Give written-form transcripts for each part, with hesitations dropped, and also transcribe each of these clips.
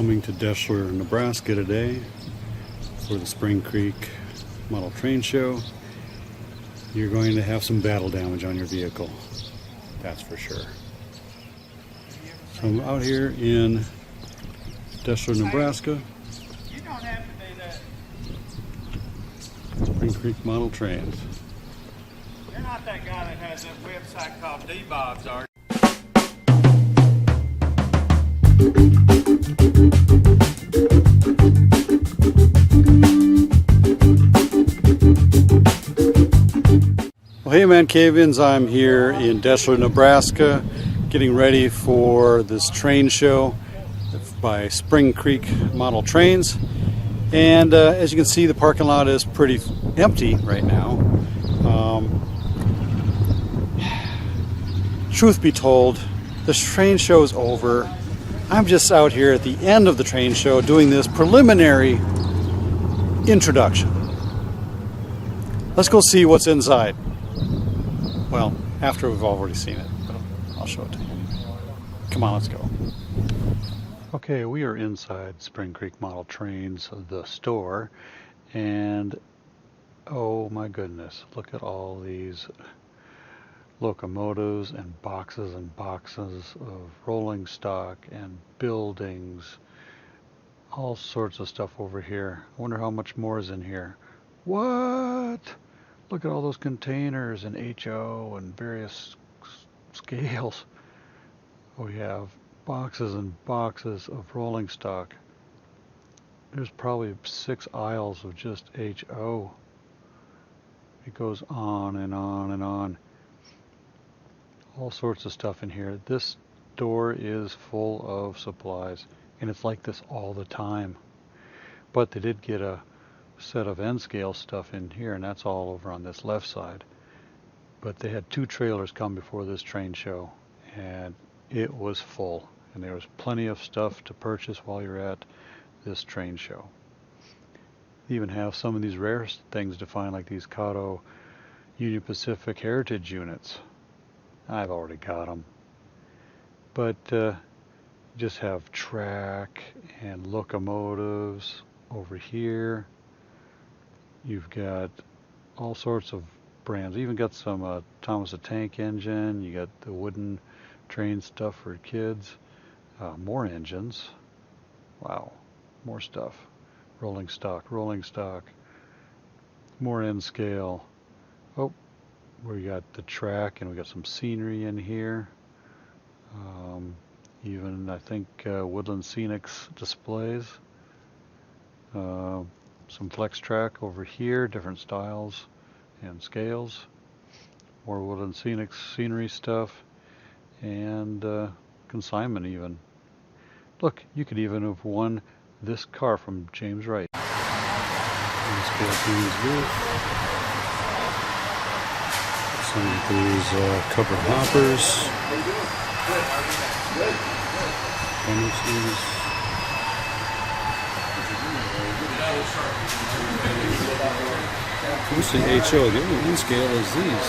Coming to Deshler, Nebraska today for the Spring Creek Model Train Show. You're going to have some battle damage on your vehicle, that's for sure. So I'm out here in Deshler, Nebraska. You don't have to do that. Spring Creek Model Trains. You're not that guy that has that website called DaBob's, are you? Well, hey ManCavians, I'm here in Deshler, Nebraska, getting ready for this train show by Spring Creek Model Trains. And as you can see, the parking lot is pretty empty right now. Truth be told, this train show is over. I'm just out here at the end of the train show doing this preliminary introduction. Let's go see what's inside. Well, after we've already seen it, but I'll show it to you. Come on, let's go. Okay, we are inside Spring Creek Model Trains, the store, and oh my goodness, look at all these locomotives and boxes of rolling stock and buildings, all sorts of stuff over here. I wonder how much more is in here. What? Look at all those containers and HO and various scales. We have boxes and boxes of rolling stock. There's probably 6 aisles of just HO. It goes on and on and on. All sorts of stuff in here. This store is full of supplies, and it's like this all the time. But they did get a set of N-scale stuff in here, and that's all over on this left side. But they had 2 trailers come before this train show, and it was full, and there was plenty of stuff to purchase while you're at this train show. They even have some of these rare things to find, like these Kato Union Pacific Heritage units. I've already got them, but just have track and locomotives over here. You've got all sorts of brands. Even got some Thomas the Tank Engine. You got the wooden train stuff for kids. More engines. Wow, more stuff. Rolling stock. More N-scale. Oh, we got the track, and we got some scenery in here. Even I think Woodland Scenics displays. Some flex track over here, different styles and scales. More Woodland Scenics scenery stuff, and consignment even. Look, you could even have won this car from James Wright. Some of these covered hoppers. Who's the HO? The only one scale is these.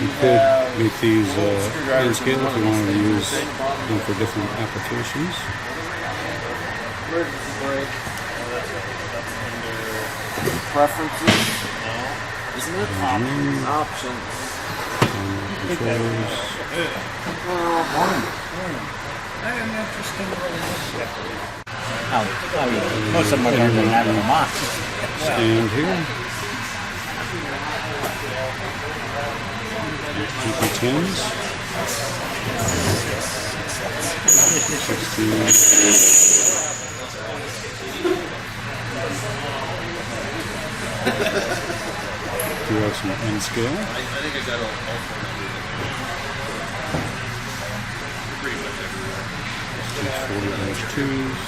You could make these N scale if you wanted to use them for different applications. emergency brake. Preferences? No. Isn't it? Options. Controls. I am interested in Most of them are going to have them on. Stand here. GP10s. 16. Do have some N scale. I think I got all 4 numbers. Pretty much everywhere. 40-2s.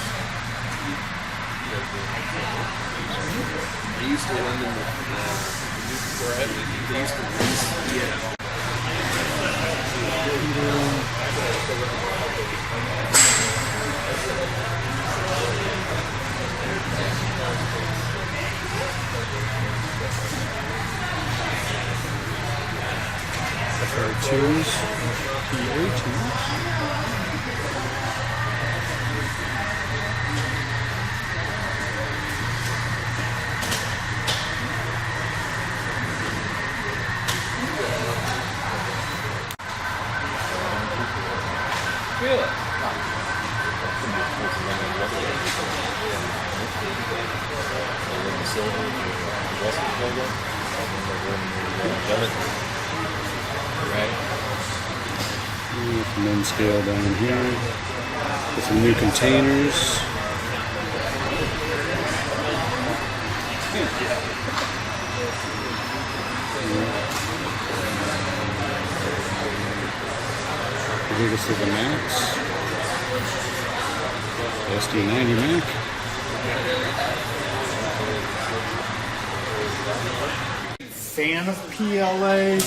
They used to run them with they used to lease. Yeah. FR2s, PA2s. Really? Some N scale down here. With some new containers. The biggest of the Macs. SD90 Mac. Fan of PLA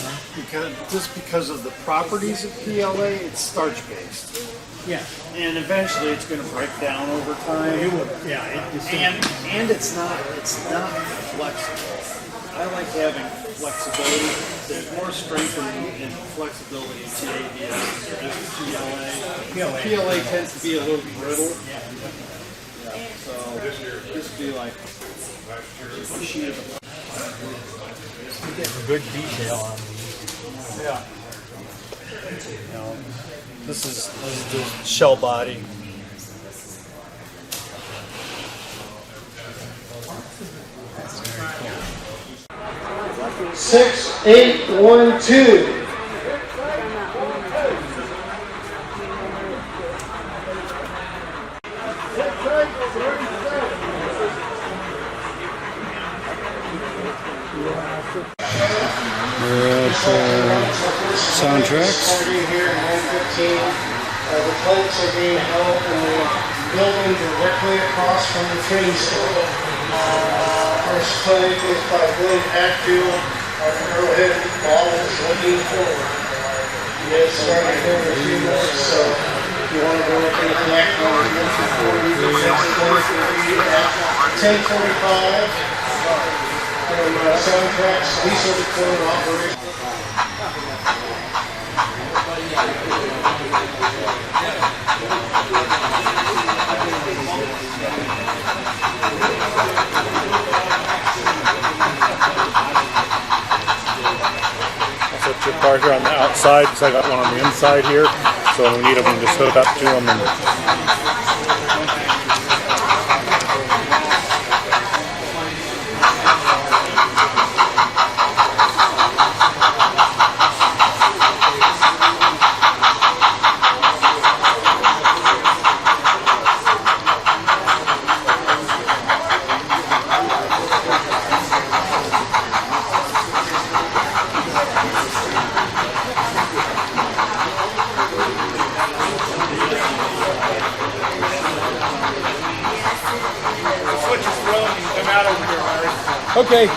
because of the properties of PLA. It's starch based. Yeah. And eventually it's going to break down over time. It would, yeah. And it's not flexible. I like having flexibility. There's more strength and flexibility in CABS than there is PLA. PLA tends to be a little brittle. Yeah. So this would be like a sheet of Good detail on these. yeah. You know, this is the shell body. Six, 8, 1, 2. We're at Soundtracks. Here at 9:15. The plates are being held in the building directly across from the train station. First plate is by Billy Hatfield. Our arrowhead ball is looking forward. He has started for a few minutes, so if you want to go up and connect on the 10:45. From Soundtracks, Lisa Record Operation. I'll set your car here on the outside because I got one on the inside here. So when we need them, we can just hook up to them and okay.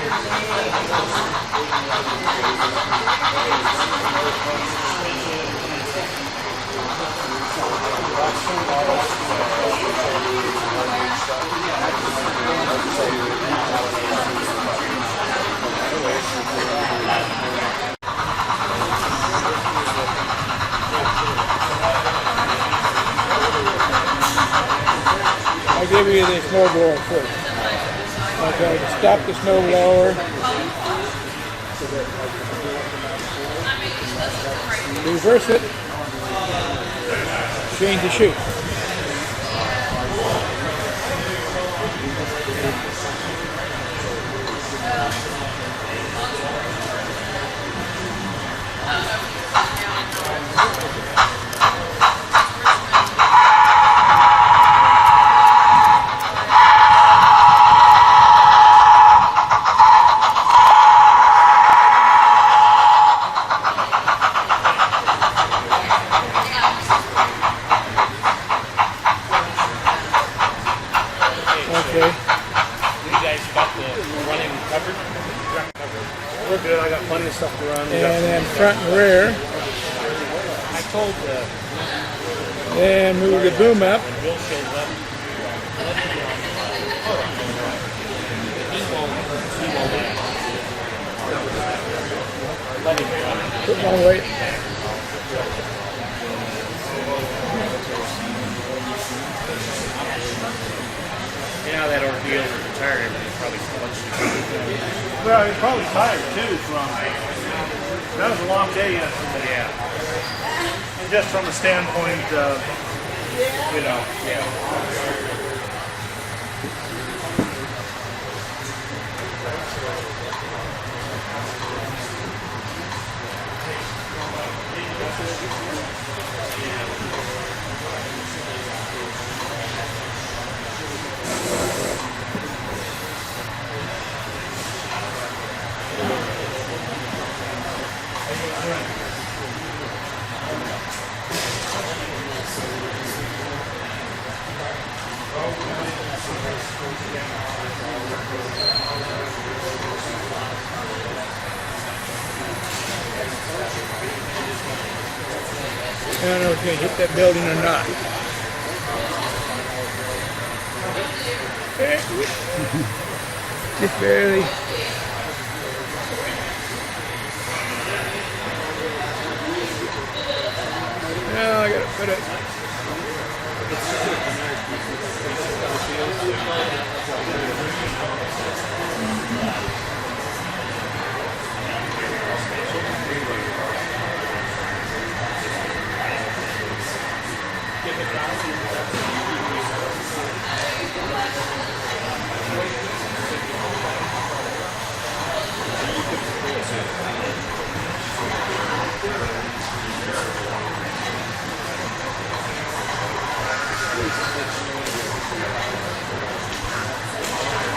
I'll give you snow blower first. Okay, stop the snow blower. Reverse it. Change the chute. Okay. You guys got the running covered? We're good. I got plenty of stuff to run. And then front and rear. I told Then move the boom up. when Bill shows up, Put one right. you know that ordeal with the tire, everything's probably so much to do. Well, you're probably tired too from, that was a long day yesterday. Yeah. And just from the standpoint of, you know, I don't know if you're going to hit that building or not. Just barely. No, I got to put it.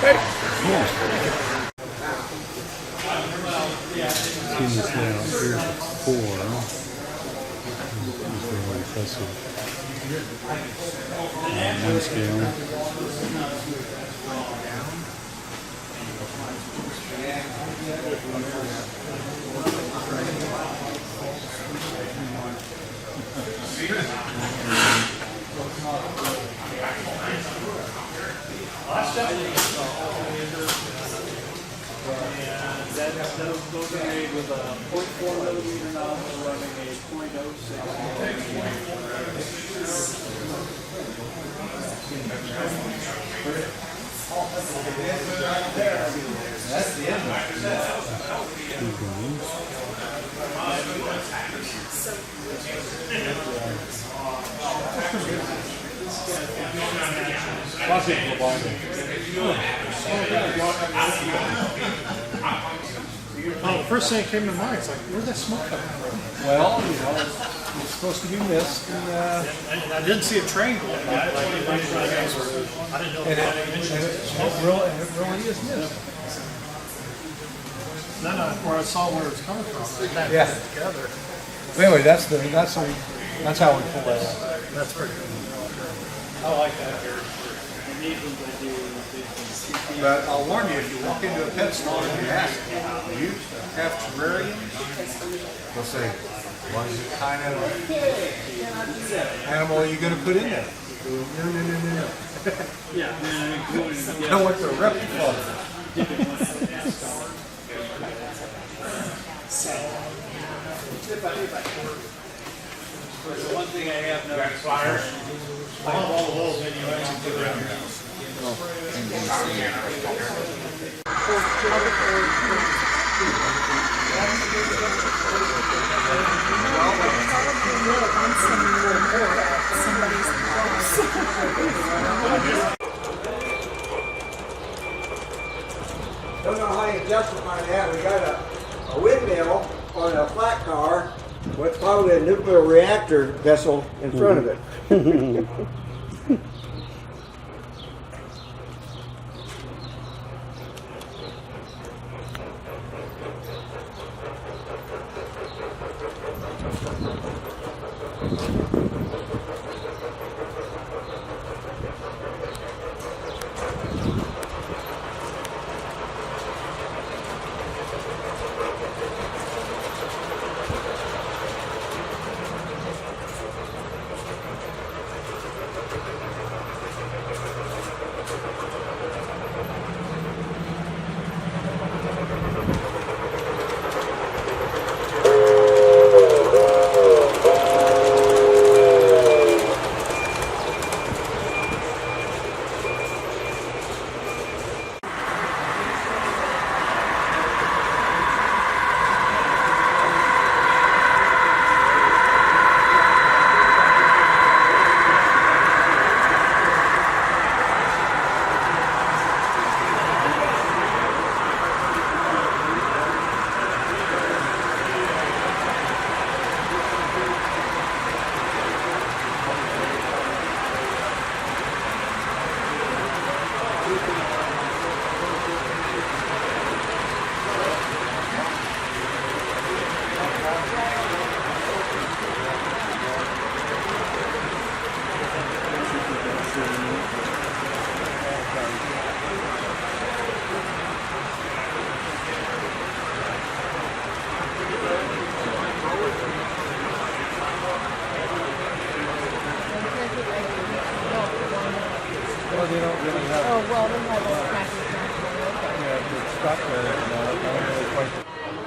Hey. Seen this layout here before. It's really impressive. One scale. those are made with a 0.4 millimeter nozzle running a 0.06. That's the end. Oh, the first thing that came to mind is like, where's that smoke coming from? Well, you know, it's supposed to be mist, and I didn't see a train going by. Like, I didn't know it really is mist. Then where I saw where it was coming from, Yeah. together. But anyway, that's how we pull that out. That's pretty cool. I like that. But I'll warn you, if you walk into a pet store and you ask, do you have terrariums? They'll say, what kind of animal are you going to put in there? No. I want the reptile. The one thing I have noticed, like all the holes in you, I can put around your house. Don't know how you justify that. We got a windmill on a flat car with probably a nuclear reactor vessel in front of it.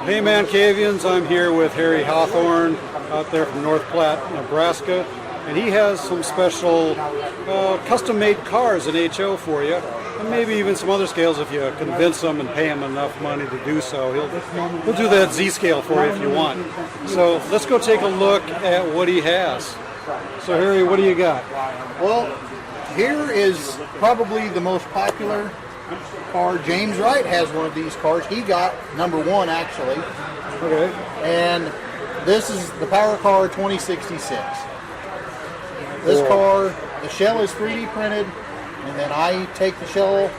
Hey ManCavians, I'm here with Harry Hawthorne out there from North Platte, Nebraska, and he has some special custom-made cars in HO for you, and maybe even some other scales if you convince him and pay him enough money to do so. He'll do that Z-scale for you if you want. So let's go take a look at what he has. So Harry, what do you got? Well, here is probably the most popular car. James Wright has one of these cars. He got number one, actually. Okay. And this is the Power Car 2066. This car, the shell is 3D printed, and then I take the shell,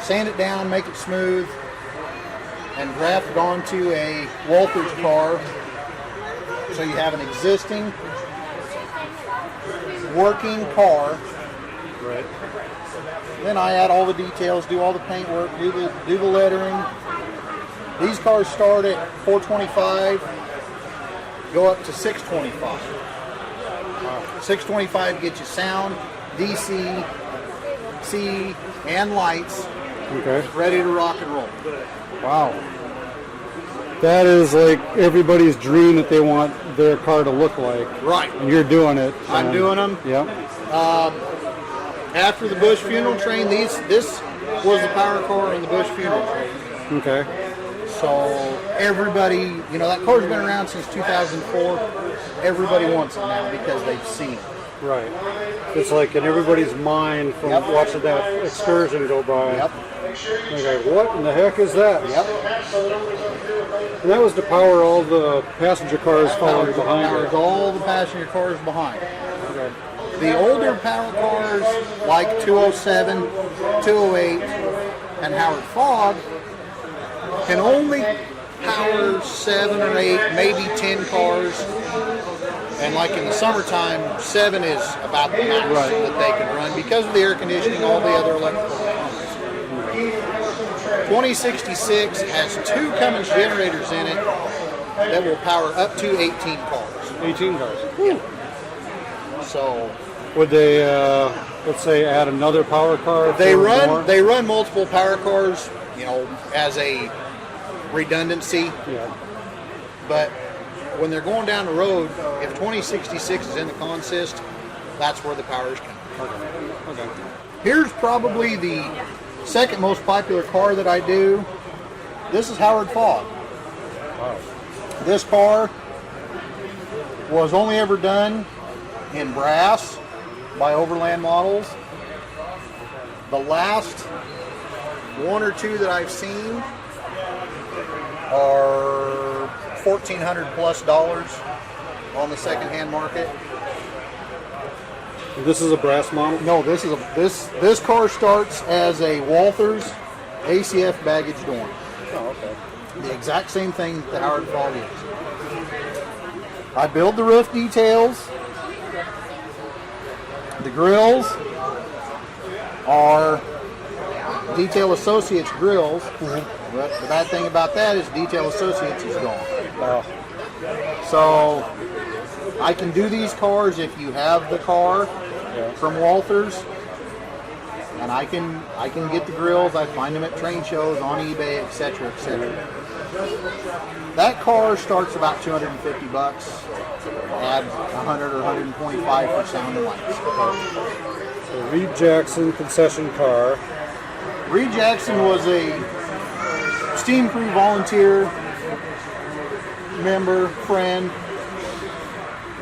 sand it down, make it smooth, and graft it onto a Walters car. So you have an existing working car. Right. Then I add all the details, do all the paint work, do the lettering. These cars start at $425, go up to $625. 625 gets you sound, DC, C, and lights. Okay. Ready to rock and roll. Wow. That is like everybody's dream that they want their car to look like. Right. And you're doing it. I'm doing them. Yep. After the Bush funeral train, this was the Power Car in the Bush funeral train. Okay. So everybody, that car's been around since 2004. Everybody wants it now because they've seen it. Right. It's like in everybody's mind from watching that excursion go by. Yep. They're like, what in the heck is that? Yep. And that was to power all the passenger cars following behind Powers it. all the passenger cars behind. Okay. The older power cars, like 207, 208, and Howard Fogg, can only power 7 or 8, maybe 10 cars. And like in the summertime, 7 is about the max that they can run because of the air conditioning, all the other electrical components. 2066 has 2 Cummins generators in it that will power up to 18 cars. 18 cars. Yeah. So would they, let's say, add another power car? They run multiple power cars, as a redundancy. Yeah. But when they're going down the road, if 2066 is in the consist, that's where the power is coming. Okay. Here's probably the second most popular car that I do. This is Howard Fogg. Wow. This car was only ever done in brass by Overland Models. The last one or two that I've seen are $1,400+ on the secondhand market. This is a brass model? No, this car starts as a Walthers ACF baggage door. Oh, okay. The exact same thing that the Howard Fogg is. I build the roof details. The grills are Detail Associates grills. But the bad thing about that is Detail Associates is gone. So I can do these cars if you have the car from Walthers, and I can get the grills. I find them at train shows, on eBay, etc., etc. That car starts about $250. Add 100 or 125 for sound and lights. So Reed Jackson concession car. Reed Jackson was a steam crew volunteer member, friend.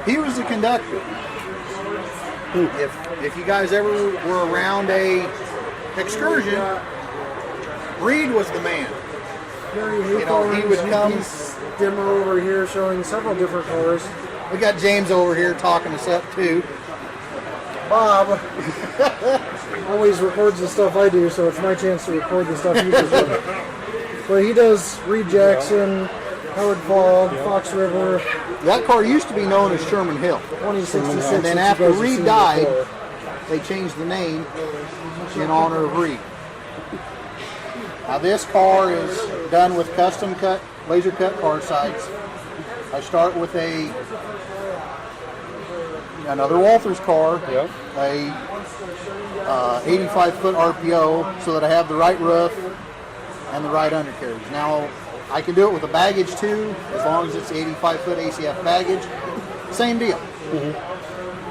He was the conductor. If you guys ever were around a excursion, Reed was the man. You know, he would come. Demo over here showing several different cars. We got James over here talking us up too. Bob always records the stuff I do, so it's my chance to record the stuff he does. But he does Reed Jackson, Howard Fogg, Fox River. That car used to be known as Sherman Hill. 2066. And then after Reed died, they changed the name in honor of Reed. Now this car is done with custom cut, laser cut car sights. I start with another Walthers car, a 85-foot RPO, so that I have the right roof and the right undercarriage. Now I can do it with a baggage too, as long as it's 85-foot ACF baggage. Same deal.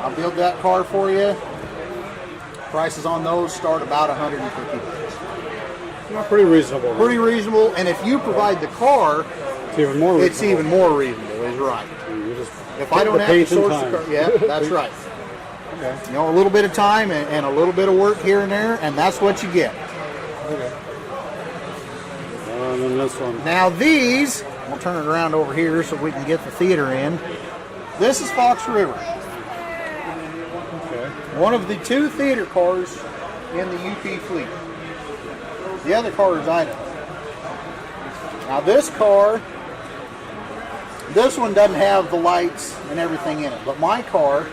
I'll build that car for you. Prices on those start about $150. Pretty reasonable. Pretty reasonable, and if you provide the car, it's even more reasonable. It's even more reasonable, is right. If I don't have to source the car, yeah, that's right. Okay. You know, a little bit of time and a little bit of work here and there, and that's what you get. Okay. And then this one. Now these, we'll turn it around over here so we can get the theater in. This is Fox River. Okay. One of the two theater cars in the UP fleet. The other car is Idaho. Now this car, this one doesn't have the lights and everything in it, but my car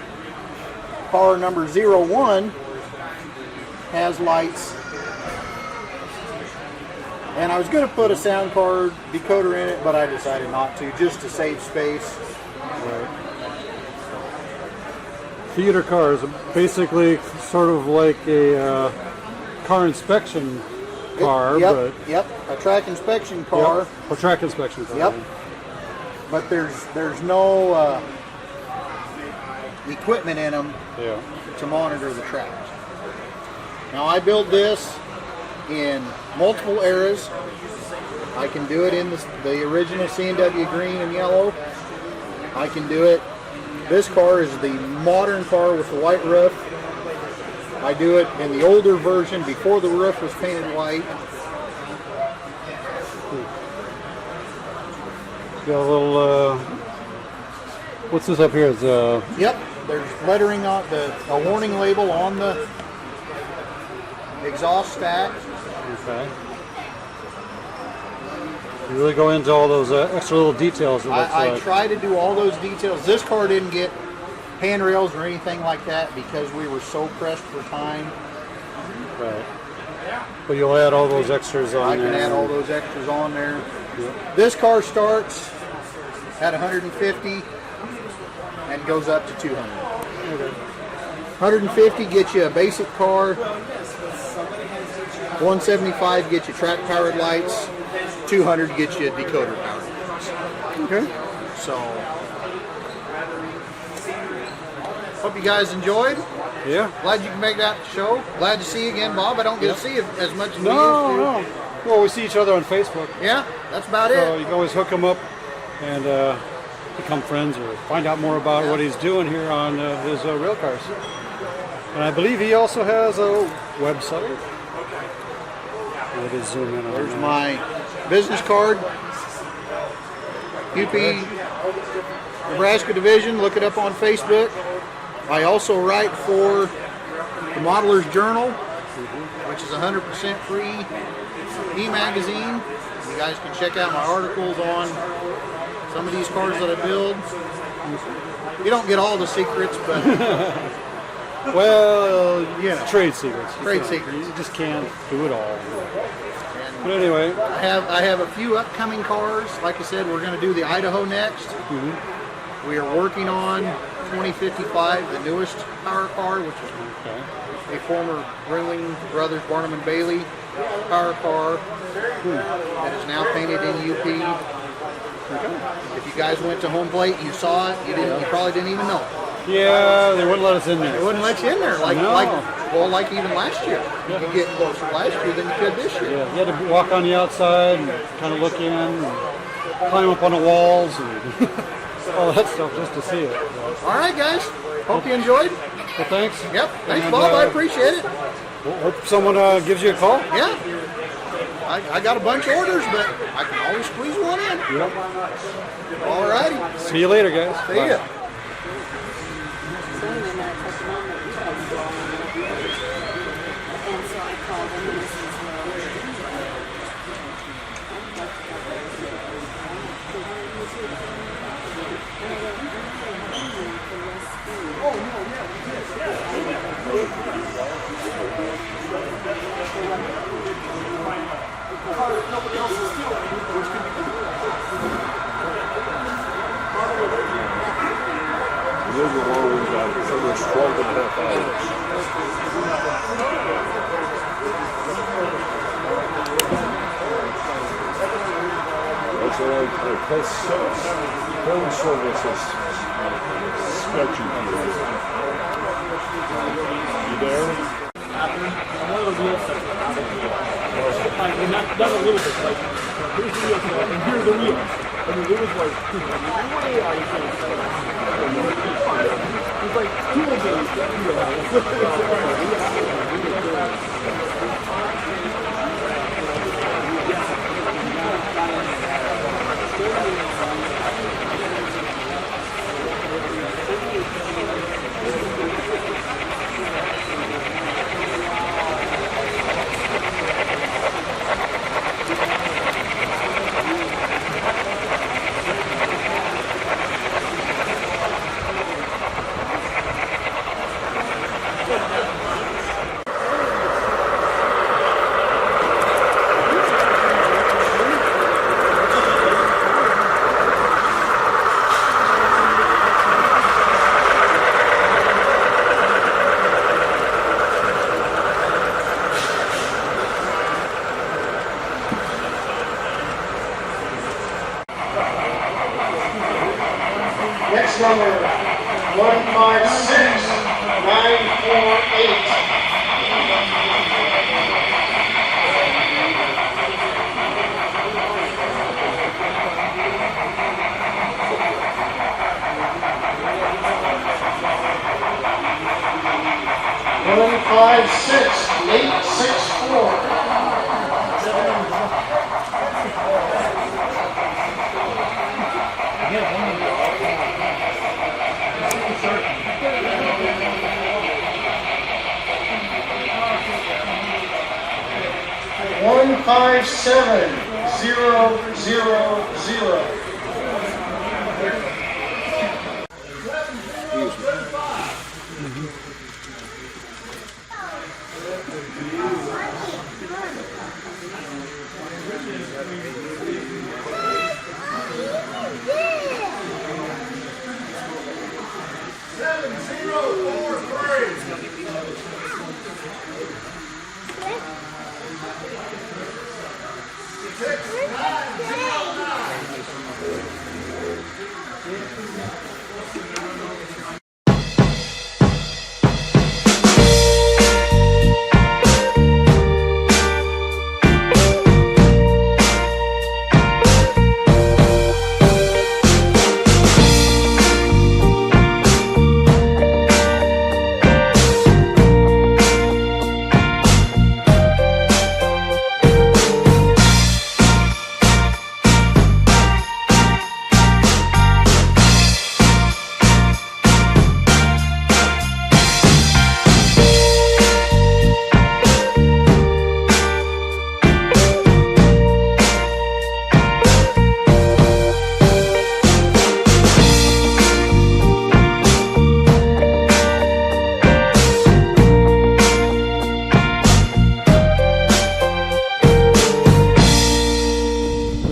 number 01, has lights. And I was going to put a sound card decoder in it, but I decided not to, just to save space. Right. Theater cars, basically sort of like a car inspection car. Yep, a track inspection car. Yep, a track inspection car. Yep. But there's no equipment in them to monitor the tracks. Now I build this in multiple eras. I can do it in the original C&W green and yellow. I can do it. This car is the modern car with the white roof. I do it in the older version before the roof was painted white. Got a little, what's this up here? It's, Yep, there's lettering on a warning label on the exhaust stack. Okay. You really go into all those extra little details. I try to do all those details. This car didn't get handrails or anything like that because we were so pressed for time. Right. But you'll add all those extras on there. I can add all those extras on there. Yep. This car starts at 150 and goes up to 200. Okay. 150 gets you a basic car. 175 gets you track powered lights. 200 gets you decoder powered lights. Okay. So, hope you guys enjoyed. Yeah. Glad you can make that show. Glad to see you again, Bob. I don't get to see you as much as we used to. No. Well, we see each other on Facebook. Yeah, that's about So it. you can always hook him up and become friends or find out more about what he's doing here on his rail cars. And I believe he also has a website. Let us zoom in on There's that. my business card. UP Nebraska Division. Look it up on Facebook. I also write for the Modeler's Journal, which is 100% free e-magazine. You guys can check out my articles on some of these cars that I build. You don't get all the secrets, but Well, Yeah. trade secrets. Trade secrets. You just can't do it all. But anyway, I have a few upcoming cars. Like I said, we're going to do the Idaho next. We are working on 2055, the newest power car, which is okay. a former Ringling Brothers Barnum and Bailey power car that is now painted in UP. If you guys went to home plate, you saw it. You probably didn't even know. Yeah, they wouldn't let us in They there. wouldn't let you in there, like No. like even last year. You could get closer last year than you could this year. Yeah, you had to walk on the outside and kind of look in, and climb up on the walls, and all that stuff just to see it. All right, guys. Hope you enjoyed. Well, thanks. Yep. Thanks, And, Bob. I appreciate it. Hope someone gives you a call. Yeah. I got a bunch of orders, but I can always squeeze one in. Yep. All righty. See you later, guys. See Bye. ya. Those are long ones out almost 12 and a half hours. That's all right. Phone service is sketchy here. You there? One of the wheels that not a little bit, like, here's the wheels, and here's the wheels. I mean, it was like, way out of it was like 2 of Next number, 156948. One 56864. One 57000.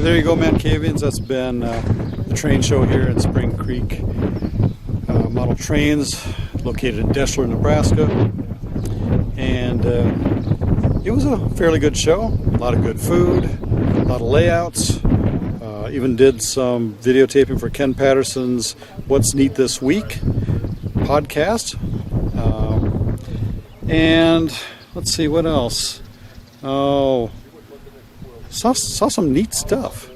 there you go, ManCavians. That's been the train show here at Spring Creek Model Trains, located in Deshler, Nebraska. And it was a fairly good show. A lot of good food, a lot of layouts. Even did some videotaping for Ken Patterson's What's Neat This Week podcast. And let's see, what else? Oh, saw some neat stuff.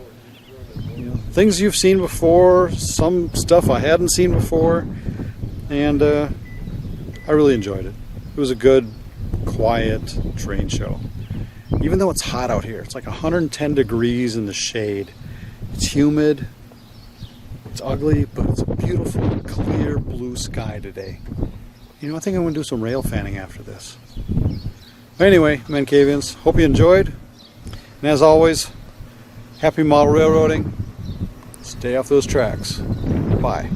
You know, things you've seen before, some stuff I hadn't seen before, and I really enjoyed it. It was a good, quiet train show. Even though it's hot out here, it's like 110 degrees in the shade. It's humid, it's ugly, but it's a beautiful, clear blue sky today. You know, I think I'm going to do some rail fanning after this. Anyway, ManCavians, hope you enjoyed. And as always, happy model railroading. Stay off those tracks. Bye.